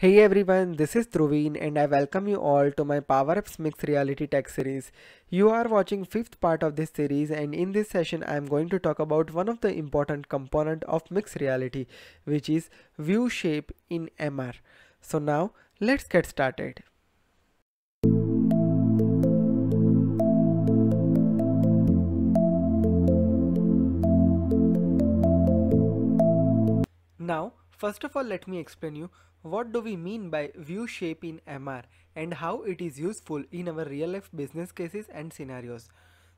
Hey everyone, this is Dhruveen and I welcome you all to my Power Apps Mixed Reality Tech series. You are watching fifth part of this series, and in this session I am going to talk about one of the important component of mixed reality, which is view shape in MR. So now let's get started. Now, first of all, let me explain you what do we mean by view shape in MR and how it is useful in our real life business cases and scenarios.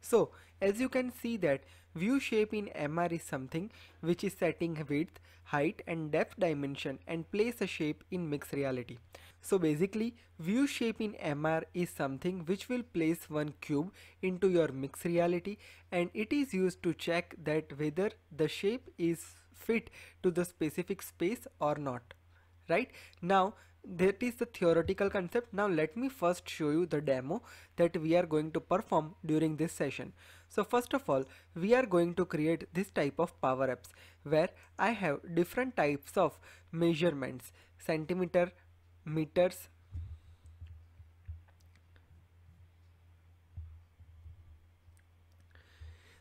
So, as you can see that view shape in MR is something which is setting width, height and depth dimension and place a shape in mixed reality. So basically, view shape in MR is something which will place one cube into your mixed reality, and it is used to check that whether the shape is fit to the specific space or not. Right now, that is the theoretical concept. Now let me first show you the demo that we are going to perform during this session. So first of all, we are going to create this type of power apps where I have different types of measurements: centimeter, meters,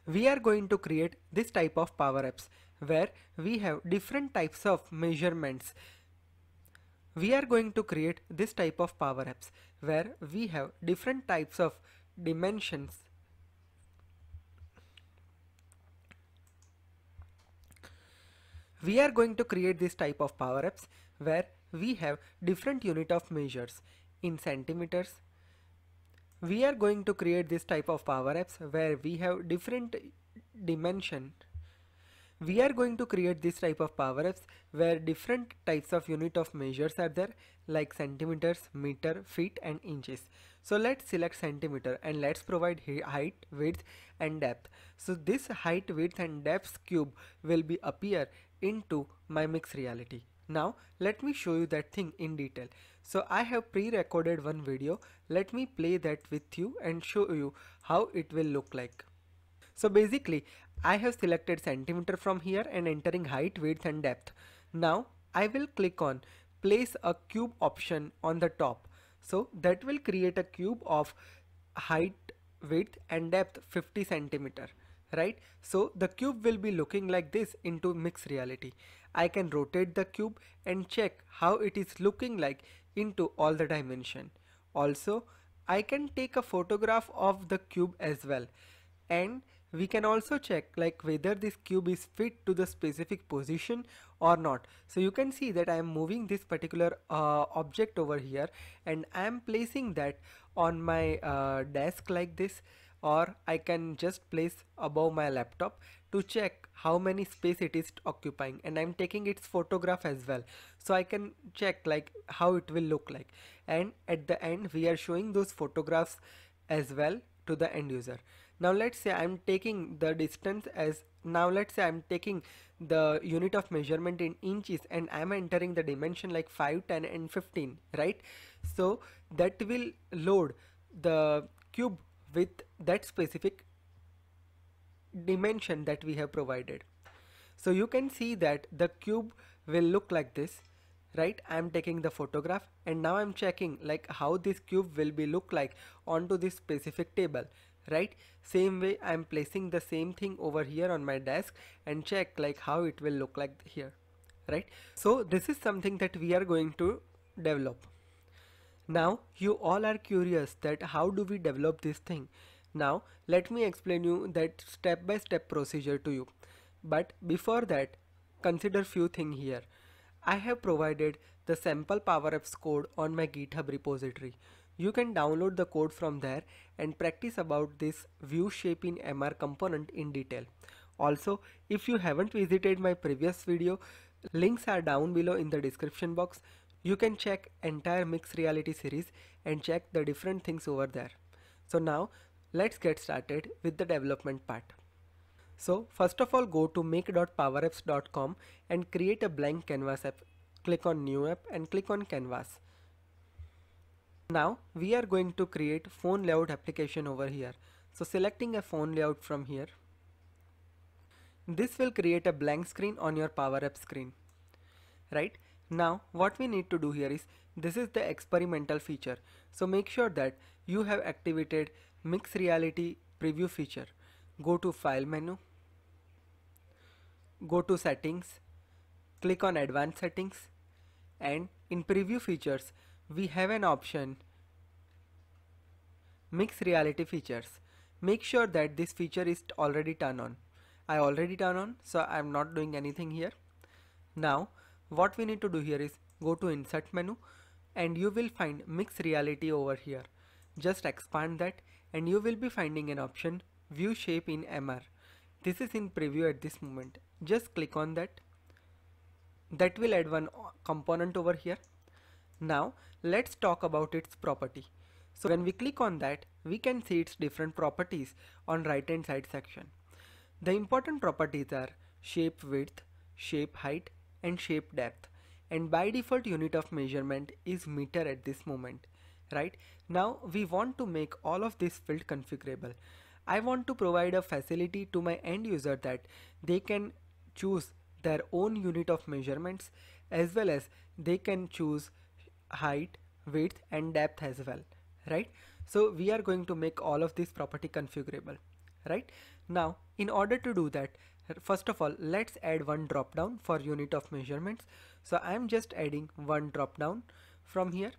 we are going to create this type of power apps where we have different types of measurements. We are going to create this type of power apps where we have different types of dimensions. We are going to create this type of power apps where we have different unit of measures in centimeters. We are going to create this type of power apps where we have different dimension. We are going to create this type of power apps where different types of unit of measures are there, like centimeters, meter, feet and inches. So let's select centimeter and let's provide height, width and depth. So this height, width and depth cube will be appear into my mixed reality. Now let me show you that thing in detail. So I have pre-recorded one video. Let me play that with you and show you how it will look like. So basically I have selected centimeter from here and entering height, width and depth. Now I will click on place a cube option on the top. So that will create a cube of height, width and depth 50 centimeter. Right? So the cube will be looking like this into mixed reality. I can rotate the cube and check how it is looking like into all the dimension. Also, I can take a photograph of the cube as well, and we can also check like whether this cube is fit to the specific position or not. So you can see that I am moving this particular object over here and I am placing that on my desk like this, or I can just place above my laptop to check how many space it is occupying, and I'm taking its photograph as well so I can check like how it will look like, and at the end we are showing those photographs as well to the end user. Now let's say I'm taking the distance as, now let's say I'm taking the unit of measurement in inches and I'm entering the dimension like 5, 10 and 15, right? So that will load the cube with that specific dimension that we have provided. So you can see that the cube will look like this, right? I'm taking the photograph and now I'm checking like how this cube will be look like onto this specific table, right? Same way I'm placing the same thing over here on my desk and check like how it will look like here, right? So this is something that we are going to develop. Now you all are curious that how do we develop this thing. Now let me explain you that step by step procedure to you. But before that, consider few things here. I have provided the sample Power Apps code on my GitHub repository. You can download the code from there and practice about this view shape in MR component in detail. Also, if you haven't visited my previous video, links are down below in the description box. You can check entire mixed reality series and check the different things over there. So now let's get started with the development part. So first of all, go to make.powerapps.com and create a blank canvas app. Click on new app and click on canvas. Now we are going to create phone layout application over here. So selecting a phone layout from here, this will create a blank screen on your Power App screen, right? Now what we need to do here is, this is the experimental feature. So make sure that you have activated mixed reality preview feature. Go to file menu, go to settings, click on advanced settings, and in preview features we have an option mixed reality features. Make sure that this feature is already turned on. I already turned on, so I'm not doing anything here. Now what we need to do here is go to insert menu and you will find mixed reality over here. Just expand that and you will be finding an option view shape in MR. This is in preview at this moment. Just click on that. That will add one component over here. Now let's talk about its property. So when we click on that, we can see its different properties on right hand side section. The important properties are shape width, shape height, and shape depth, and by default unit of measurement is meter at this moment. Right now we want to make all of this field configurable. I want to provide a facility to my end user that they can choose their own unit of measurements, as well as they can choose height, width, and depth as well. Right, so we are going to make all of this property configurable. Right now, in order to do that, first of all, let's add one drop down for unit of measurements. So I am just adding one drop down from here.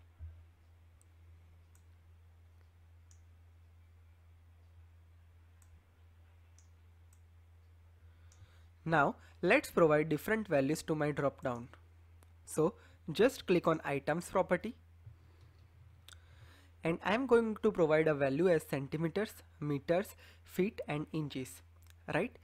Now let's provide different values to my drop down. So just click on items property, and I am going to provide a value as centimeters, meters, feet, and inches. Right,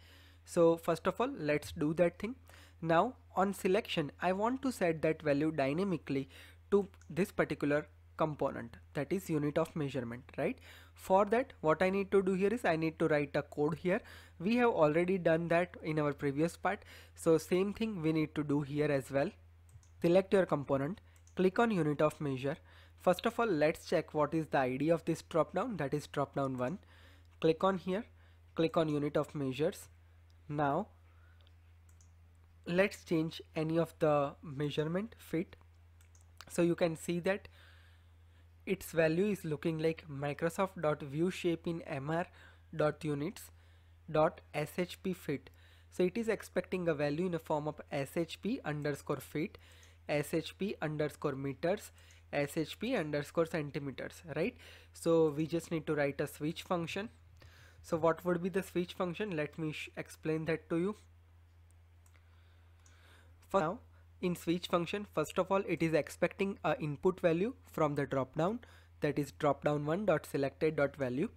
so first of all, let's do that thing. Now on selection, I want to set that value dynamically to this particular component, that is unit of measurement. Right, for that what I need to do here is I need to write a code here. We have already done that in our previous part, so same thing we need to do here as well. Select your component, click on unit of measure. First of all, let's check what is the ID of this drop down, that is drop down 1. Click on here, click on unit of measures. Now let's change any of the measurement fit. So you can see that its value is looking like Microsoft.viewShape in MR.units.shp fit. So it is expecting a value in the form of shp underscore feet, shp underscore meters, shp underscore centimeters. Right, so we just need to write a switch function. So what would be the switch function? Let me explain that to you. For now, in switch function, first of all, it is expecting a input value from the drop down, that is drop down 1.selected.value.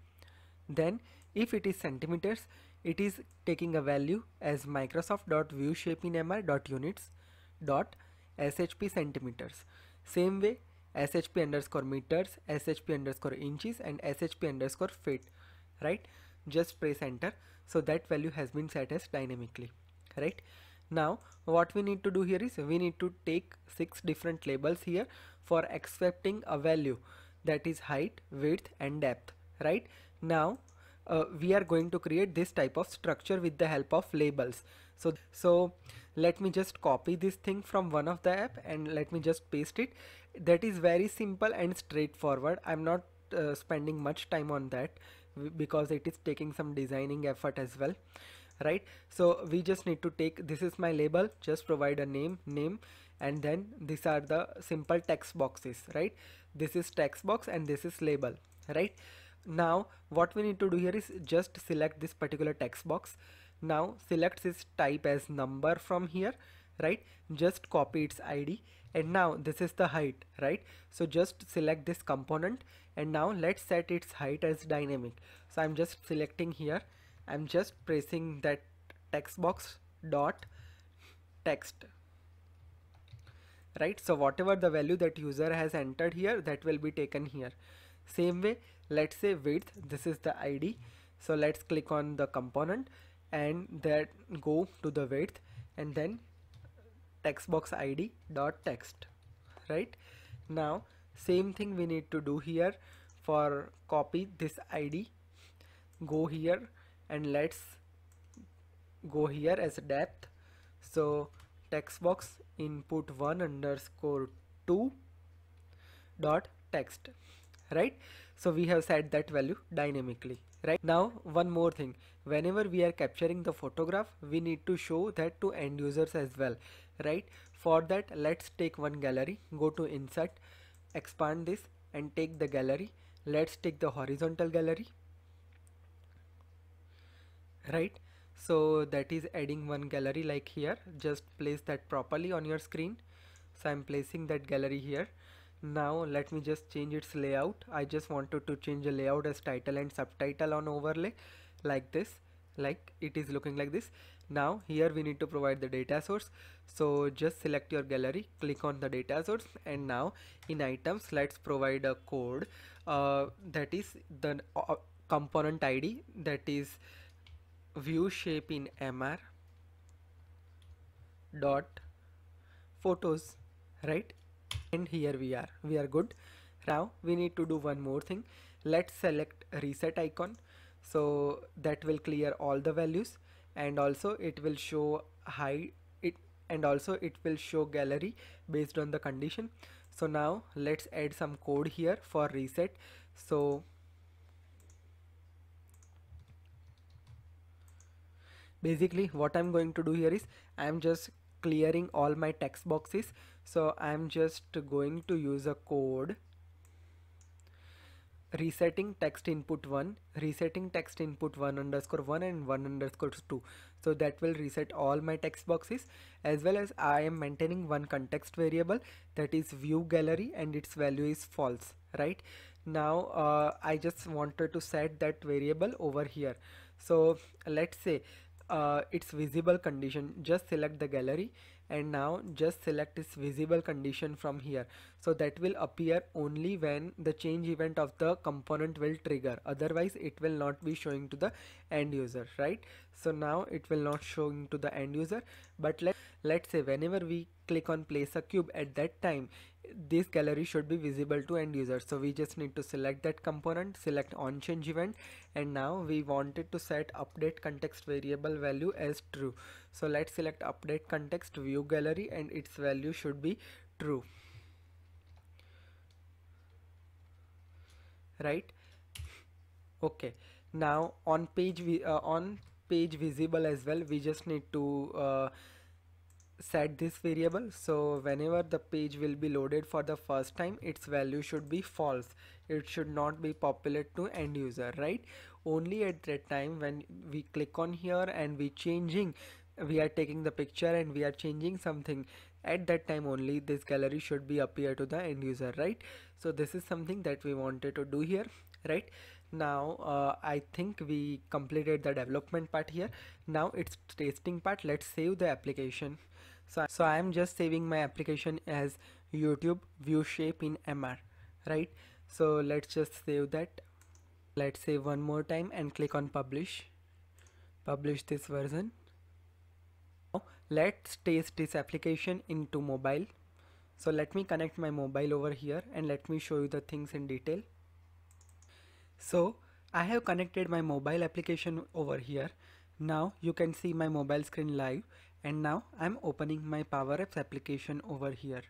Then if it is centimeters, it is taking a value as Microsoft.viewShapeInMR.units.shp centimeters. Same way, shp underscore meters, shp underscore inches, and shp underscore feet. Right, just press enter. So that value has been set as dynamically. Right, now what we need to do here is we need to take 6 different labels here for accepting a value, that is height, width, and depth. Right, now we are going to create this type of structure with the help of labels. So let me just copy this thing from one of the app and let me just paste it. That is very simple and straightforward. I'm not spending much time on that because it is taking some designing effort as well. Right, so we just need to take, this is my label, just provide a name, and then these are the simple text boxes. Right, this is text box and this is label. Right, now what we need to do here is just select this particular text box. Now select this type as number from here. Right, just copy its ID, and now this is the height. Right, so just select this component, and now let's set its height as dynamic. So I'm just selecting here, I'm just pressing that text box dot text. Right, so whatever the value that user has entered here, that will be taken here. Same way, let's say width, this is the ID. So let's click on the component and then go to the width, and then text box ID dot text. Right, now same thing we need to do here. For copy this ID, go here and let's go here as depth. So text box input 1 underscore 2 dot text, right? So we have set that value dynamically, right? Now one more thing, whenever we are capturing the photograph, we need to show that to end users as well, right? For that, let's take one gallery, go to insert, expand this and take the gallery. Let's take the horizontal gallery, right? So that is adding one gallery like here. Just place that properly on your screen. So I'm placing that gallery here. Now let me just change its layout. I just wanted to change the layout as title and subtitle on overlay like this, like it is looking like this. Now here we need to provide the data source. So just select your gallery, click on the data source, and now in items let's provide a code that is the component ID, that is view shape in MR dot photos, right? And here we are good. Now we need to do one more thing. Let's select reset icon, so that will clear all the values, and also it will show hide it, and also it will show gallery based on the condition. So now let's add some code here for reset. So basically what I'm going to do here is I'm just clearing all my text boxes. So I'm just going to use a code resetting text input 1, resetting text input 1 underscore 1 and 1 underscore 2. So that will reset all my text boxes, as well as I am maintaining one context variable, that is view gallery, and its value is false, right? Now I just wanted to set that variable over here. So let's say its visible condition, just select the gallery and now just select its visible condition from here. So that will appear only when the change event of the component will trigger, otherwise it will not be showing to the end user, right? So now it will not showing to the end user, but let's say whenever we click on place a cube, at that time this gallery should be visible to end user. So we just need to select that component, select on change event, and now we wanted to set update context variable value as true. So let's select update context view gallery, and its value should be true, right? Okay, now on page visible as well, we just need to set this variable. So whenever the page will be loaded for the first time, its value should be false. It should not be populated to end user, right? Only at that time when we click on here and we are taking the picture and we are changing something, at that time only this gallery should be appear to the end user, right? So this is something that we wanted to do here, right? Now I think we completed the development part here. Now it's testing part. Let's save the application. So I am just saving my application as YouTube view shape in MR, right? So let's just save that. Let's save one more time and click on publish this version. Now let's test this application into mobile. So let me connect my mobile over here and let me show you the things in detail. So I have connected my mobile application over here. Now you can see my mobile screen live, and now I'm opening my Power Apps application over here.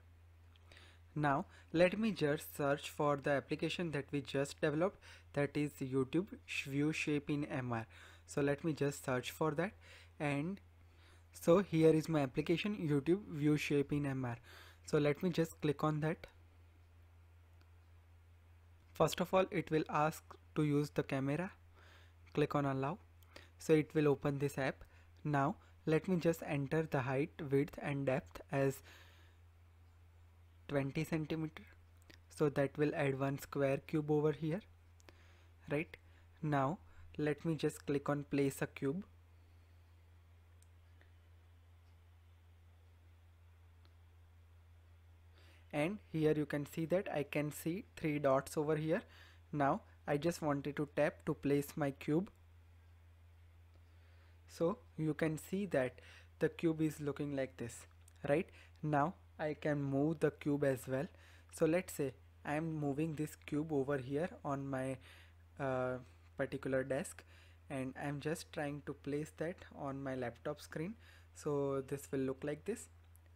Now let me just search for the application that we just developed, that is YouTube view shape in MR. So let me just search for that, and so here is my application YouTube view shape in MR. So let me just click on that. First of all, it will ask to use the camera. Click on allow. So it will open this app. Now let me just enter the height, width and depth as 20 centimeter. So that will add one square cube over here, right? Now let me just click on place a cube. And here you can see that I can see 3 dots over here. Now I just wanted to tap to place my cube. So you can see that the cube is looking like this, right? Now I can move the cube as well. So let's say I am moving this cube over here on my particular desk, and I'm just trying to place that on my laptop screen. So this will look like this,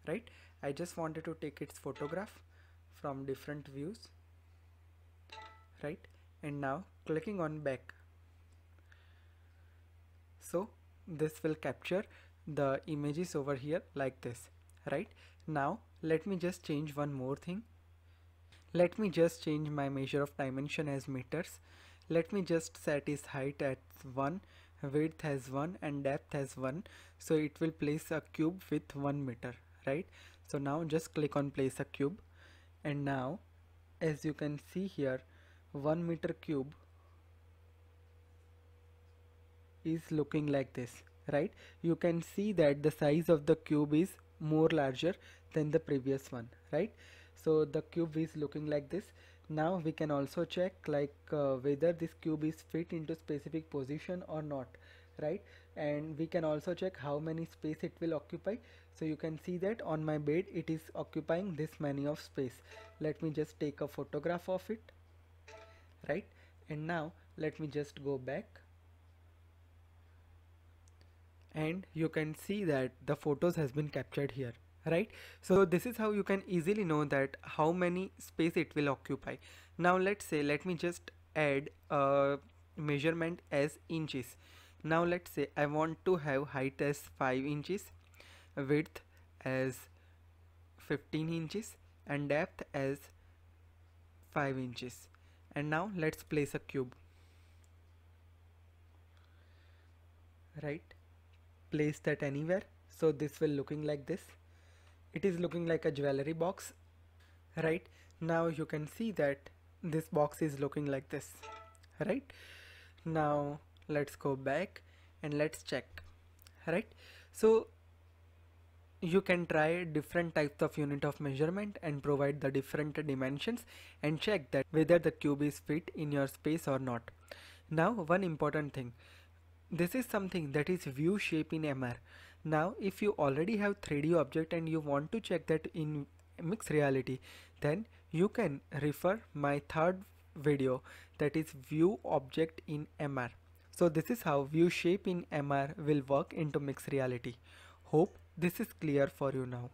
right? I just wanted to take its photograph from different views, right? And now clicking on back, so this will capture the images over here like this, right? Now let me just change one more thing. Let me just change my measure of dimension as meters. Let me just set its height at 1, width as 1 and depth as 1, so it will place a cube with 1 meter, right? So now just click on place a cube, and now as you can see here, 1 meter cube is looking like this, right? You can see that the size of the cube is more larger than the previous one, right? So the cube is looking like this. Now we can also check like whether this cube is fit into specific position or not, right? And we can also check how many space it will occupy. So you can see that on my bed it is occupying this many of space. Let me just take a photograph of it, right? And now let me just go back, and you can see that the photos has been captured here, right? So this is how you can easily know that how many space it will occupy. Now let's say, let me just add a measurement as inches. Now let's say I want to have height as 5 inches, width as 15 inches and depth as 5 inches. And now let's place a cube, right? Place that anywhere, so this will looking like this. It is looking like a jewelry box, right? Now you can see that this box is looking like this, right? Now let's go back and let's check, right? So you can try different types of unit of measurement and provide the different dimensions and check that whether the cube is fit in your space or not. Now one important thing, this is something that is view shape in MR. Now if you already have 3D object and you want to check that in mixed reality, then you can refer my third video, that is view object in MR. So this is how view shape in MR will work into mixed reality. Hope this is clear for you now.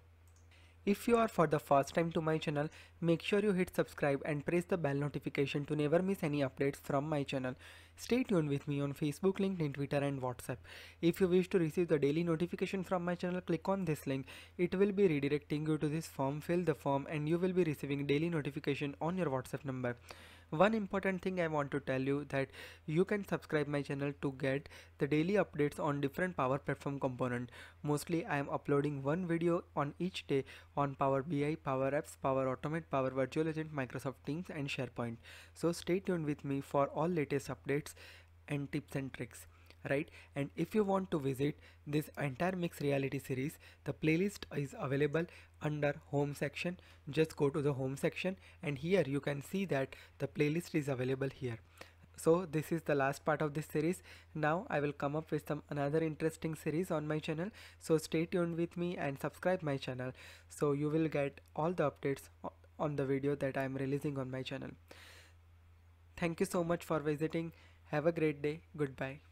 If you are for the first time to my channel, make sure you hit subscribe and press the bell notification to never miss any updates from my channel. Stay tuned with me on Facebook, LinkedIn, Twitter and WhatsApp. If you wish to receive the daily notification from my channel, click on this link. It will be redirecting you to this form. Fill the form and you will be receiving daily notification on your WhatsApp number. One important thing I want to tell you, that you can subscribe my channel to get the daily updates on different Power Platform component. Mostly I am uploading one video on each day on Power BI, Power Apps, Power Automate, Power Virtual Agent, Microsoft Teams and SharePoint. So stay tuned with me for all latest updates and tips and tricks, right? And if you want to visit this entire mixed reality series, the playlist is available under home section. Just go to the home section and here you can see that the playlist is available here. So this is the last part of this series. Now I will come up with some another interesting series on my channel, so stay tuned with me and subscribe my channel, so you will get all the updates on the video that I am releasing on my channel. Thank you so much for visiting. Have a great day. Goodbye.